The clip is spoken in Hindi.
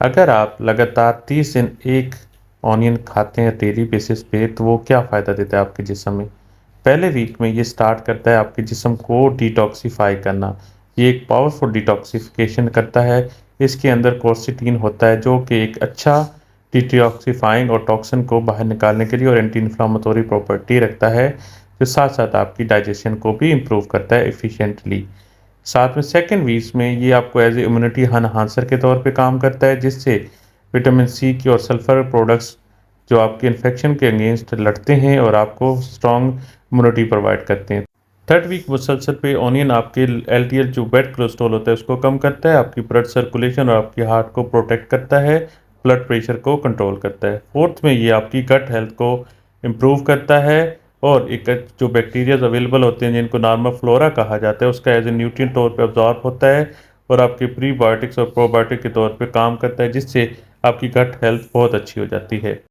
अगर आप लगातार 30 दिन एक ऑनियन खाते हैं डेली बेसिस पे तो वो क्या फ़ायदा देता है आपके जिस्म में? पहले वीक में ये स्टार्ट करता है आपके जिस्म को डिटॉक्सिफ़ाई करना। ये एक पावरफुल डिटॉक्सिफ़िकेशन करता है। इसके अंदर क्वर्सेटीन होता है जो कि एक अच्छा डिटॉक्सिफ़ाइंग और टॉक्सिन को बाहर निकालने के लिए और एंटी इन्फ्लेमेटरी प्रॉपर्टी रखता है, जो साथ-साथ आपकी डाइजेशन को भी इम्प्रूव करता है एफिशिएंटली। साथ में सेकंड वीक्स में ये आपको एज ए इम्यूनिटी एनहांसर के तौर पे काम करता है, जिससे विटामिन सी की और सल्फर प्रोडक्ट्स जो आपके इन्फेक्शन के अगेंस्ट लड़ते हैं और आपको स्ट्रॉन्ग इम्यूनिटी प्रोवाइड करते हैं। थर्ड वीक मुसलसल पे ऑनियन आपके एलडीएल जो बैड कोलेस्ट्रॉल होता है उसको कम करता है, आपकी ब्लड सर्कुलेशन और आपकी हार्ट को प्रोटेक्ट करता है, ब्लड प्रेशर को कंट्रोल करता है। फोर्थ में ये आपकी गट हेल्थ को इम्प्रूव करता है और एक जो बैक्टीरियाज अवेलेबल होते हैं जिनको नॉर्मल फ्लोरा कहा जाता है उसका एज ए न्यूट्रिएंट तौर पे अब्जॉर्ब होता है और आपके प्रीबायोटिक्स और प्रोबायोटिक के तौर पे काम करता है, जिससे आपकी गट हेल्थ बहुत अच्छी हो जाती है।